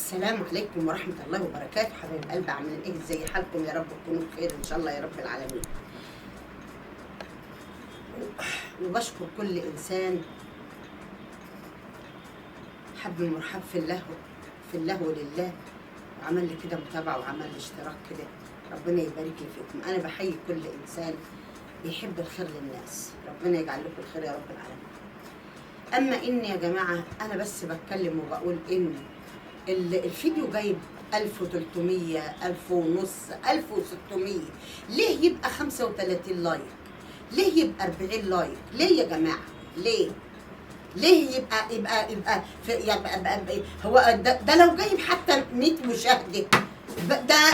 السلام عليكم ورحمة الله وبركاته. حبايب قلبي عاملين ايه؟ ازاي حالكم؟ يا رب تكونوا بخير ان شاء الله يا رب العالمين. وبشكر كل انسان حب المرحب في الله ولله، وعمل لي كده متابعة وعمل لي اشتراك كده. ربنا يبارك لي فيكم. انا بحيي كل انسان بيحب الخير للناس، ربنا يجعل لكم الخير يا رب العالمين. اما اني يا جماعة انا بس بتكلم وبقول ان الفيديو جايب 1300 1000 ونص 1600، ليه يبقى 35 لايك؟ ليه يبقى 40 لايك؟ ليه يا جماعه؟ ليه يبقى هو ده لو جايب حتى 100 مشاهده،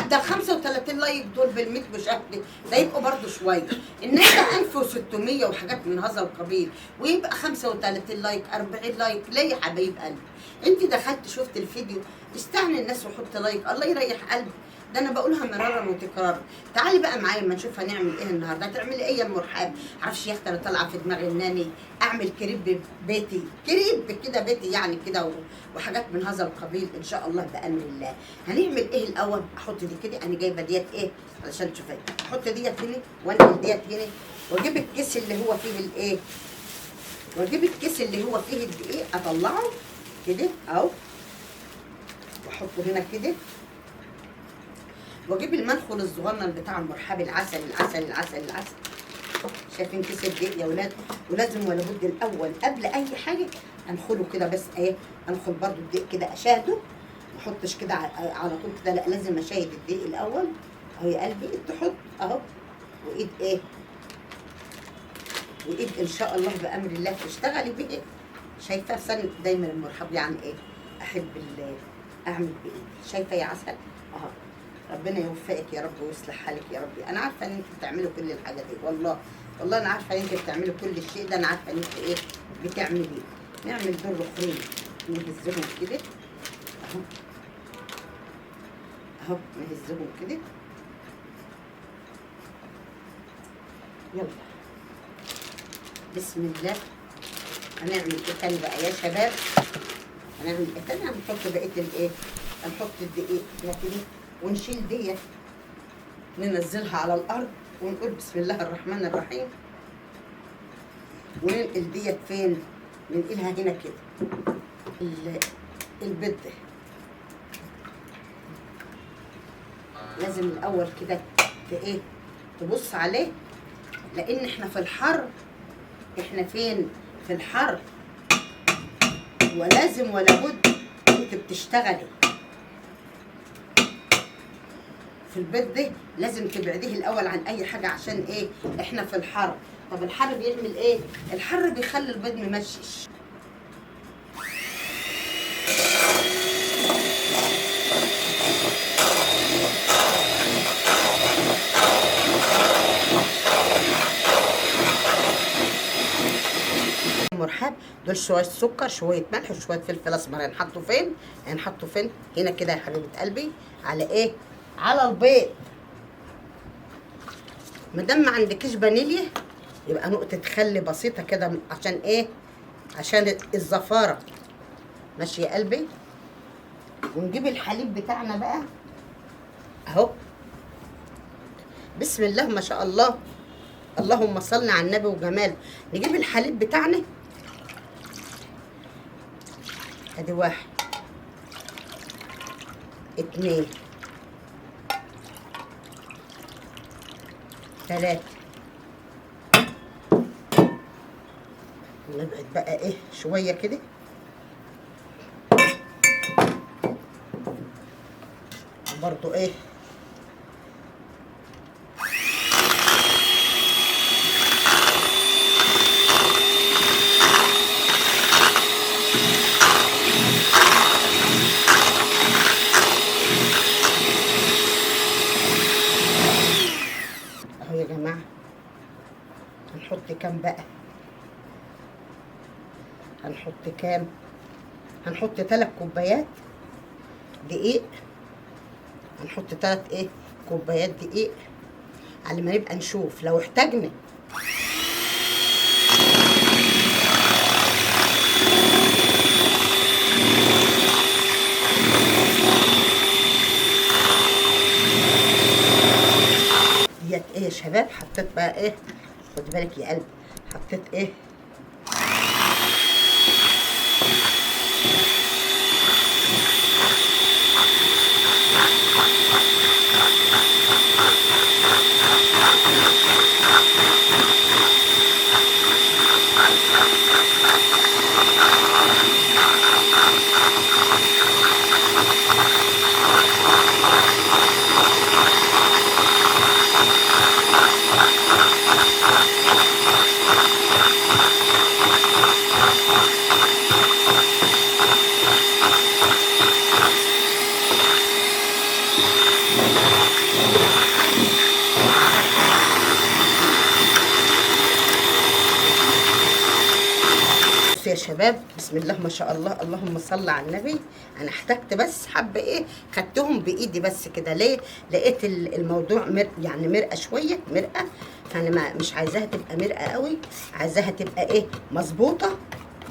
ده 35 لايك دول بال 100 مشاهده ده يبقوا برضه شويه، انما ده 1600 وحاجات من هذا القبيل ويبقى 35 لايك 40 لايك. ليه يا حبايب قلبي؟ انت دخلت شفت الفيديو، استعني الناس وحط لايك، الله يريح قلبي. ده انا بقولها مرارا وتكرارا. تعالي بقى معايا اما نشوف هنعمل ايه النهارده. هتعملي ايه يا ام رحاب؟ معرفش يا اختي، انا طالعه في دماغي انني اعمل كريب بيتي، كريب كده بيتي يعني كده وحاجات من هذا القبيل ان شاء الله بامر الله. هنعمل ايه الاول؟ احط دي كده، انا جايبه ديت ايه علشان تشوفي. احط ديت هنا وانقل ديت هنا، واجيب الكيس اللي هو فيه الايه، واجيب الكيس اللي هو فيه الدقيق اطلعه كده اهو، واحطه هنا كده، واجيب المنخل الصغنن بتاع المرحب، العسل العسل العسل العسل. شايفين كيس الدقيق يا ولاد؟ ولازم ولا بد الاول قبل اي حاجه انخله كده، بس ايه، انخل برضو الدقيق كده اشاهده، ما احطش كده على طول كده، لا لازم اشاهد الدقيق الاول اهو يا قلبي. تحط اهو، وايد ايه، وايد ان شاء الله بامر الله تشتغلي بيه. شايفه سن دايما المرحب يعني ايه، احب اعمل بايدي. شايفه يا عسل اهو. ربنا يوفقك يا رب ويصلح حالك يا رب. انا عارفه ان انت بتعملوا كل الحاجات دي، والله انا عارفه ان انت بتعملوا كل الشيء ده، انا عارفه ان انت ايه بتعملي. نعمل دول رخرين نهزهم كده اهو، اهو نهزهم كده. يلا بسم الله. هنعمل ايه تاني بقى يا شباب؟ هنعمل ايه تاني؟ هنحط بقيه الايه، هنحط الدقيق كده ونشيل ديت ننزلها على الارض ونقول بسم الله الرحمن الرحيم، وننقل ديت فين؟ ننقلها هنا كده. البيض ده لازم الاول كده ايه، تبص عليه، لان احنا في الحر، احنا فين؟ في الحر، ولازم ولا بد انت بتشتغلي في البيض ده لازم تبعديه الاول عن اي حاجه. عشان ايه؟ احنا في الحر. طب الحر بيعمل ايه؟ الحر بيخلي البيض ممشش. مرحب دول شويه سكر، شويه ملح، وشويه فلفل اسمر. هنحطه فين؟ هنحطه فين؟ هنا كده يا حبيبه قلبي. على ايه؟ على البيض. ما دام ما عندكيش فانيليا يبقى نقطه خل بسيطه كده. عشان ايه؟ عشان الزفاره. ماشي يا قلبي. ونجيب الحليب بتاعنا بقى اهو، بسم الله ما شاء الله، اللهم صل على النبي وجماله. نجيب الحليب بتاعنا ادي 1 2 3. نبعد بقى ايه شويه كده، برضو ايه اهو يا جماعه. هنحط كام بقى؟ هنحط كام؟ هنحط 3 كوبايات دقيق. هنحط 3 ايه كوبايات دقيق على ما نبقى نشوف لو احتاجنا. شباب حطيت بقى ايه، خد بالك يا قلبي، حطيت ايه، يا شباب بسم الله ما شاء الله، اللهم صل على النبي. انا احتجت بس حبه ايه، خدتهم بايدي بس كده. ليه؟ لقيت الموضوع يعني مرقه شويه، مرقه، فانا مش عايزاها تبقى مرقه قوي، عايزاها تبقى ايه، مظبوطه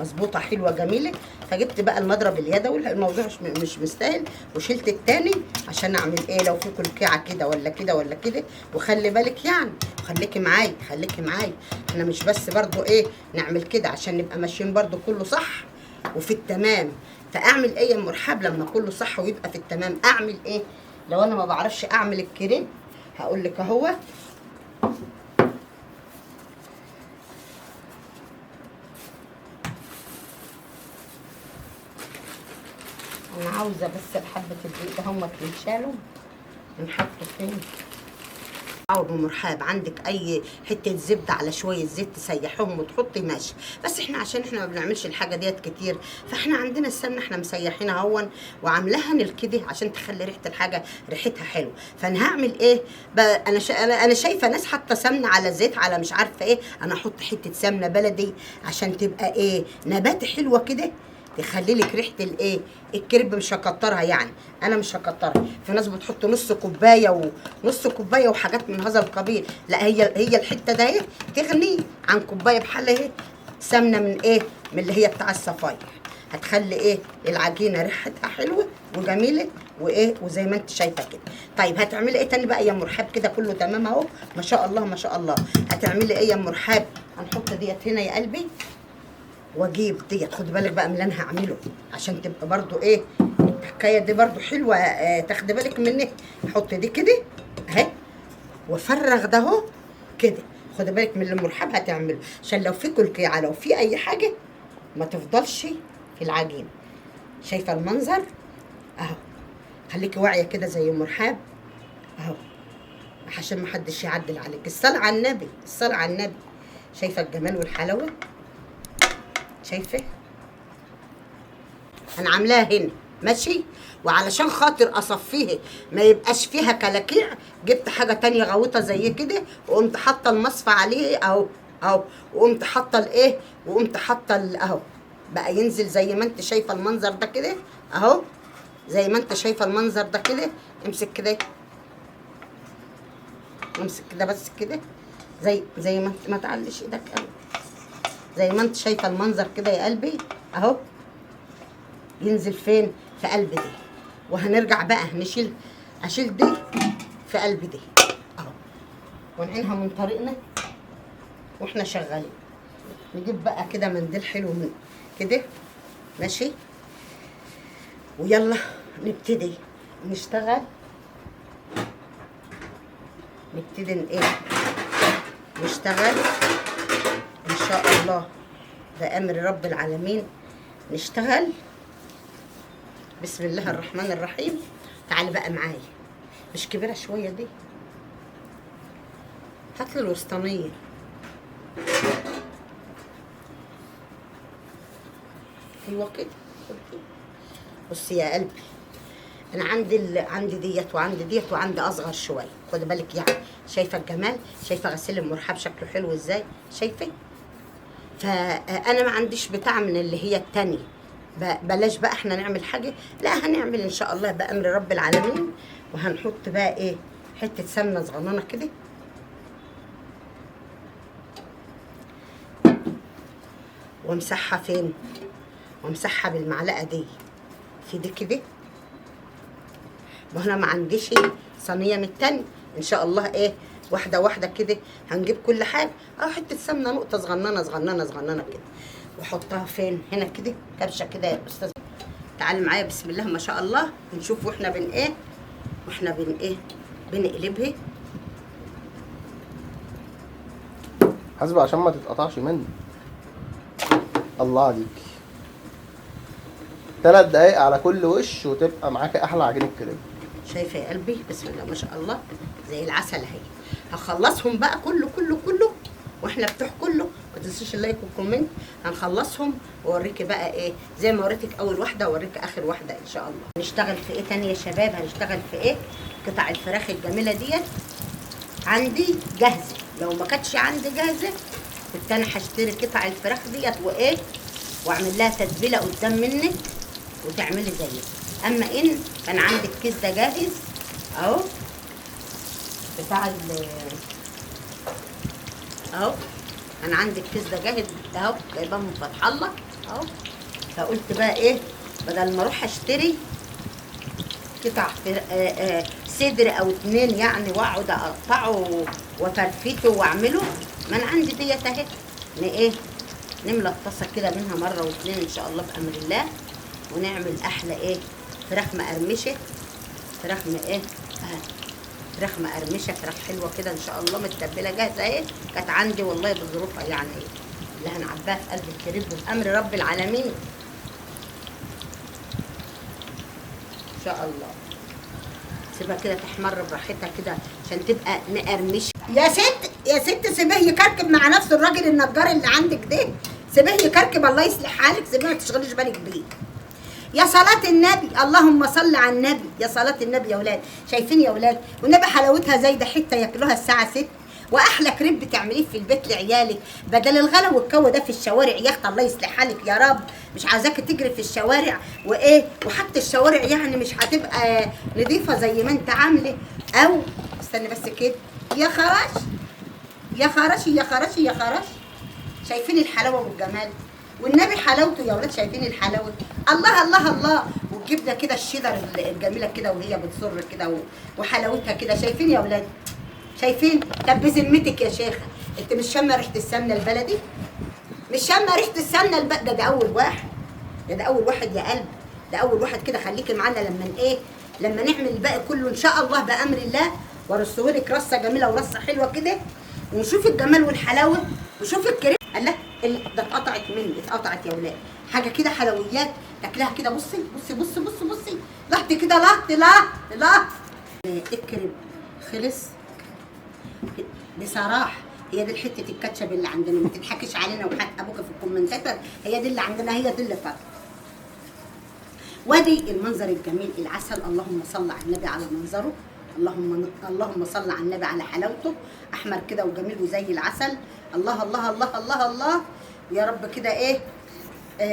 مظبوطه حلوه جميله. فجبت بقى المضرب اليدوي، الموضوع مش مستاهل، وشلت التاني عشان اعمل ايه، لو في كلكعه كده ولا كده ولا كده. وخلي بالك يعني، خليكي معايا خليكي معايا، احنا مش بس برضو ايه نعمل كده عشان نبقى ماشيين برضو كله صح وفي التمام. فاعمل ايه يا ام رحاب لما كله صح ويبقى في التمام؟ اعمل ايه لو انا ما بعرفش اعمل الكريم؟ هقول لك اهوت. انا عاوزه بس بحبه الدقيق ده هم يتشالوا، نحطه فين؟ او بمرحاب عندك اي حته زبده على شويه زيت تسيحهم وتحطي ماشي. بس احنا عشان احنا ما بنعملش الحاجه ديت كتير، فاحنا عندنا السمنه احنا مسيحينها اهون وعاملاها نلكده عشان تخلي ريحه الحاجه ريحتها حلوه. فانا هعمل ايه بقى؟ انا شايفه ناس حاطه سمنه على زيت على مش عارفه ايه، انا احط حته سمنه بلدي عشان تبقى ايه، نباتي حلوه كده، تخلي لك ريحه الايه، الكرب. مش هكترها يعني، انا مش هكترها. في ناس بتحط نص كوبايه ونص كوبايه وحاجات من هذا القبيل، لا هي الحته ده اهي تغني عن كوبايه بحالها اهي سمنه من ايه، من اللي هي بتاع الصفايح، هتخلي ايه العجينه ريحتها حلوه وجميله وايه، وزي ما انت شايفه كده. طيب هتعملي ايه تاني بقى يا ام رحاب؟ كده كله تمام اهو ما شاء الله ما شاء الله. هتعملي ايه يا ام رحاب؟ هنحط ديت هنا يا قلبي، واجيب ديت، خدي بالك بقى من اللي انا هعمله عشان تبقى برضو ايه الحكايه دي برضو حلوه، تاخدي بالك مني. نحط دي كده اهي، وافرغ ده اهو كده، خدي بالك من اللي مرحب هتعمله عشان لو في كلكيعه لو في اي حاجه ما تفضلش في العجين. شايفه المنظر اهو، خليكي واعيه كده زي مرحاب اهو عشان ما حدش يعدل عليك. الصلاه على النبي، الصلاه على النبي. شايفه الجمال والحلاوه؟ شايفه انا عاملاها هنا ماشي، وعلشان خاطر اصفيها ما يبقاش فيها كلاكيع، جبت حاجه تانية غويطه زي كده وقمت حاطه المصفى عليه اهو اهو، وقمت حاطه الايه، وقمت حاطه اهو بقى ينزل زي ما انت شايفه المنظر ده كده اهو، زي ما انت شايفه المنظر ده كده. امسك كده، امسك كده بس كده، زي ما انت، ما تعلش ايدك قوي، زي ما انت شايفه المنظر كده يا قلبي اهو، ينزل فين؟ في قلب دي. وهنرجع بقى اشيل دي في قلب دي اهو، ونعينها من طريقنا واحنا شغالين. نجيب بقى كده منديل حلو من كده ماشي، ويلا نبتدي نشتغل، نبتدي ايه نشتغل ان شاء الله بأمر رب العالمين. نشتغل بسم الله الرحمن الرحيم. تعالي بقى معايا، مش كبيره شويه دي، هاتلي الوسطانيه. ايوه كده. بصي يا قلبي، انا عندي ديت وعندي ديت وعندي اصغر شويه، خدي بالك يعني. شايفه الجمال؟ شايفه غسيل المرحب شكله حلو ازاي؟ شايفه؟ فانا ما عنديش بتاع من اللي هي التانية، بلاش بقى احنا نعمل حاجه، لا هنعمل ان شاء الله بامر رب العالمين. وهنحط بقى ايه، حته سمنه صغننه كده، وامسحها فين، وامسحها بالمعلقه دي في دي كده. وانا ما عنديش صينيه من التانية ان شاء الله ايه واحده واحده كده هنجيب كل حاجه. حته سمنه نقطه صغننه صغننه صغننه كده، واحطها فين هنا كده كبشه كده يا استاذ. تعالي معايا بسم الله ما شاء الله ونشوف واحنا بنقلبها. حاسبة عشان ما تتقطعش مني. الله عليك. 3 دقايق على كل وش وتبقى معاك احلى عجينه كريب. شايفه يا قلبي بسم الله ما شاء الله زي العسل اهي. هخلصهم بقى كله كله كله، واحنا بتوع كله ما تنسيش اللايك والكومنت. هنخلصهم واوريكي بقى ايه زي ما وريتك اول واحده اوريك اخر واحده ان شاء الله. هنشتغل في ايه تاني يا شباب؟ هنشتغل في ايه؟ قطع الفراخ الجميله ديت عندي جاهزه، لو ما كانتش عندي جاهزه كنت انا هشتري قطع الفراخ ديت وايه واعمل لها تتبيله قدام منك وتعملي زيها. اما ان كان عندي الكيس ده جاهز اهو بتاع اهو، انا عندي الكيس ده جاهز اهو جايباه من فتح الله اهو. فقلت بقى ايه بدل ما اروح اشتري قطع صدر او 2 يعني واقعد اقطعه وفرفته واعمله، ما انا عندي ديت اهي. ايه نملى الطاسه كده منها مره و2 ان شاء الله بامر الله، ونعمل احلى ايه فراخ مقرمشه. فراخ مقرمشه، فراخ حلوه كده ان شاء الله متبله جاهزه اهي. كانت عندي والله بظروفها يعني ايه اللي هنعباها في قلب الكريب بامر رب العالمين ان شاء الله. سيبها كده تحمر براحتها كده عشان تبقى مقرمشه. يا ست سيبيه يكركب مع نفسه الراجل النجار اللي عندك ده، سيبيه يكركب الله يصلح حالك، سيبيه ما تشغليش بالك بيه. يا صلاة النبي اللهم صل على النبي، يا صلاة النبي يا ولاد. شايفين يا ولاد والنبي حلاوتها زي ده حته ياكلوها الساعه 6. واحلى كريب بتعمليه في البيت لعيالك بدل الغلا والكو ده في الشوارع. يا اختي الله يصلح حالك يا رب، مش عايزاكي تجري في الشوارع وايه، وحتى الشوارع يعني مش هتبقى نظيفه زي ما انت عامله. او استني بس كده يا خرش يا خرشي يا خرشي يا خرش. شايفين الحلاوه والجمال والنبي حلاوته يا ولاد؟ شايفين الحلاوه؟ الله الله الله. والجبنه كده الشيدر الجميله كده وهي بتصر كده وحلاوتها كده. شايفين يا ولاد؟ شايفين؟ طب بذمتك يا شيخه انت مش شامه ريحه السمنه البلدي؟ مش شامه ريحه السمنه البلدي؟ ده اول واحد، ده اول واحد يا قلب، ده اول واحد كده. خليكي معانا لما نعمل الباقي كله ان شاء الله بامر الله، وارصهولك رصه جميله ورصه حلوه كده، ونشوف الجمال والحلاوه وشوف الكريم. الله ده اتقطعت مني، اتقطعت يا ولاد. حاجه كده حلويات تاكلها كده. بصي بصي بصي بصي بصي لحظه كده لا الكريم خلص بصراحه. هي دي حته الكاتشب اللي عندنا، ما تضحكيش علينا وحق ابوك في الكومنتات. هي دي اللي عندنا، هي دي اللي فات. وادي المنظر الجميل العسل. اللهم صل على النبي على منظره، اللهم صل على النبي على حلاوته. احمر كده وجميل وزي العسل. الله الله الله الله الله. يا رب كده ايه